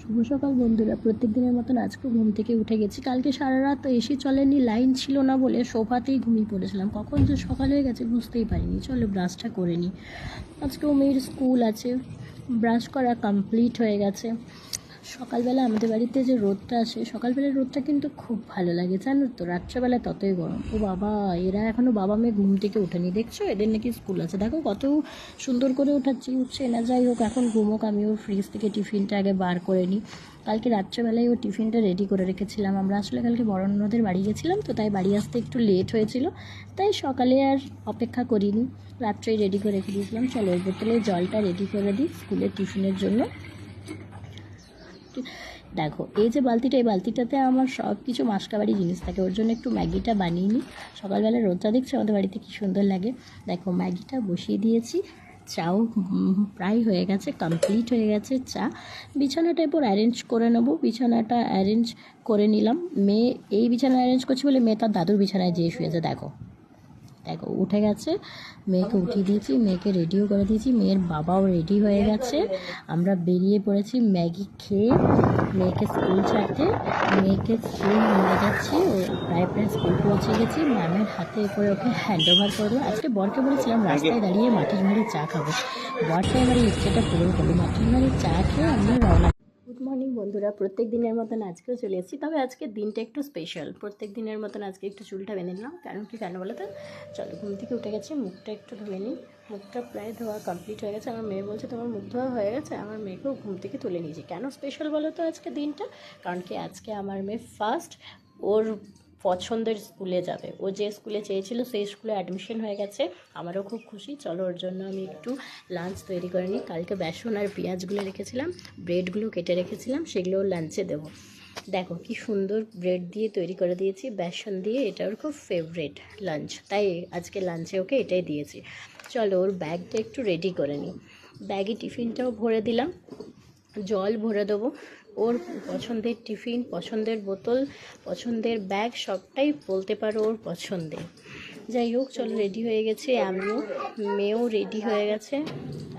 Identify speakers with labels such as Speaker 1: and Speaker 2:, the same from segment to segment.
Speaker 1: শুভ সকাল বন্ধুরা, প্রত্যেক দিনের মতন আজকেও ঘুম থেকে উঠে গেছি। কালকে সারা রাত এসি চলেনি, লাইন ছিল না বলে সোফাতেই ঘুমিয়ে পড়েছিলাম। কখন যে সকাল হয়ে গেছে বুঝতেই পারিনি। চলো ব্রাশটা করে নিই। আজকেও মেয়ের স্কুল আছে, ব্রাশ করা কমপ্লিট হয়ে গেছে। সকালবেলা আমাদের বাড়িতে যে রোদটা আসে, সকালবেলার রোদটা কিন্তু খুব ভালো লাগে, জানো তো। রাত্রেবেলা ততই গরম। ও বাবা, এরা এখনও বাবা মেয়ে ঘুম থেকে ওঠেনি, দেখছো? এদের নাকি স্কুল আছে। দেখো কত সুন্দর করে ওঠাচ্ছি, উঠছে না। যাই হোক, এখন ঘুমোক। আমি ওর ফ্রিজ থেকে টিফিনটা আগে বার করে নিই। কালকে রাত্রেবেলায় ওর টিফিনটা রেডি করে রেখেছিলাম। আমরা আসলে কালকে বড়নদের বাড়ি গেছিলাম, তো তাই বাড়ি আসতে একটু লেট হয়েছিল, তাই সকালে আর অপেক্ষা করিনি, রাত্রেই রেডি করে রেখে দিয়েছিলাম। চলো ওর বোতলে জলটা রেডি করে দিই স্কুলের টিফিনের জন্য। দেখো এই যে বালতিটা, এই বালতিটাতে আমার সব কিছু মাসকাবাড়ি জিনিস থাকে। ওর জন্য একটু ম্যাগিটা বানিয়ে নিই। সকালবেলা রোদটা দেখছো আমাদের বাড়িতে কী সুন্দর লাগে। দেখো ম্যাগিটা বসিয়ে দিয়েছি। চাও প্রায় হয়ে গেছে, কমপ্লিট হয়ে গেছে চা। বিছানাটা এরপর অ্যারেঞ্জ করে নেবো। বিছানাটা অ্যারেঞ্জ করে নিলাম। মেয়ে এই বিছানা অ্যারেঞ্জ করছি বলে মেয়ে তার দাদুর বিছানায় যেয়ে শুয়েছে। দেখো দেখো উঠে গেছে। মেয়েকে উঠিয়ে দিয়েছি, মেয়েকে রেডিও করে দিয়েছি। মেয়ের বাবাও রেডি হয়ে গেছে। আমরা বেরিয়ে পড়েছি ম্যাগি খেয়ে মেয়েকে স্কুল ছাড়তে। মেয়েকে স্কুল নিয়ে যাচ্ছি, ও প্রায় স্কুল পৌঁছে গেছি। ম্যামের হাতে করে ওকে হ্যান্ড ওভার করে দেবো। আজকে বরকে বলেছিলাম রাস্তায় দাঁড়িয়ে মাটির মারি চা খাবো। বরটা আমার এই ইচ্ছেটা পূরণ করবো। মাটির মারি চা খেয়ে আমরা রওনা। গুড মর্নিং বন্ধুরা, প্রত্যেক দিনের মতন আজকেও চলে এসেছি। তবে আজকের দিনটা একটু স্পেশাল। প্রত্যেক দিনের মতন আজকে একটু চুলটা বেঁধে নিলাম। কেন বলো তো? চলো, ঘুম থেকে উঠে গেছি, মুখটা একটু ধুয়ে নিই। মুখটা প্রায় ধোয়া কমপ্লিট হয়ে গেছে। আমার মেয়ে বলছে তোমার মুখ ধোয়া হয়ে গেছে। আমার মেয়েকেও ঘুম থেকে তুলে নিয়েছি। কেন স্পেশাল বলো তো আজকে দিনটা? কারণ কি আজকে আমার মেয়ে ফার্স্ট ওর পছন্দের স্কুলে যাবে। ও যে স্কুলে চেয়েছিল সেই স্কুলে অ্যাডমিশন হয়ে গেছে। আমারও খুব খুশি। চলো ওর জন্য আমি একটু লাঞ্চ তৈরি করে নিই। কালকে বেসন আর পেঁয়াজগুলো রেখেছিলাম, ব্রেডগুলো কেটে রেখেছিলাম, সেগুলো লাঞ্চে দেবো। দেখো কি সুন্দর ব্রেড দিয়ে তৈরি করে দিয়েছি, বেসন দিয়ে। এটা ওর খুব ফেভারিট লাঞ্চ, তাই আজকে লাঞ্চে ওকে এটাই দিয়েছি। চলো ওর ব্যাগটা একটু রেডি করে নিই। ব্যাগে টিফিনটাও ভরে দিলাম, জল ভরে দেবো। ওর পছন্দের টিফিন, পছন্দের বোতল, পছন্দের ব্যাগ, সবটাই বলতে পারো ওর পছন্দের। যাই হোক, চলো রেডি হয়ে গেছে আমিও, মেয়েও রেডি হয়ে গেছে।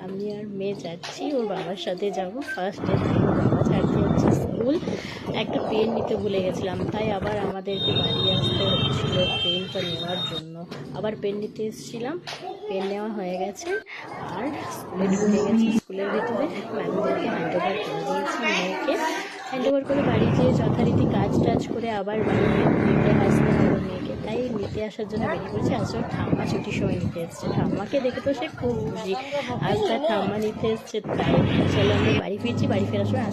Speaker 1: আমি আর মেয়ে যাচ্ছি, ওর বাবার সাথে যাব। ফার্স্ট ডে বাবা ছাড়তে হচ্ছে স্কুল। একটা পেন নিতে ভুলে গেছিলাম, তাই আবার আমাদেরকে বাড়ি আসতে হচ্ছিল পেনটা নেওয়ার জন্য। আবার পেন নিতে এসেছিলাম, পেন নেওয়া হয়ে গেছে। আর স্কুলে ঢুকে গেছি। স্কুলের ভিতরে ম্যামদেরকে হ্যান্ড ওভার করে দিয়েছি। মেয়েকে হ্যান্ড ওভার করে বাড়ি যেয়ে যথারীতি কাজ টাজ করে আবার বাড়ি নিতে আসতে হবে মেয়েকে। তাই নিতে আসার জন্য বেরিয়ে পড়েছি। আজ ওর ঠাম্মা ছুটির সময় নিতে এসছে। ঠাম্মাকে দেখে তো সে খুব খুশি, আজ তার ঠাম্মা নিতে এসছে। তাই চলো আমরা বাড়ি ফিরছি। বাড়ি ফেরার সময়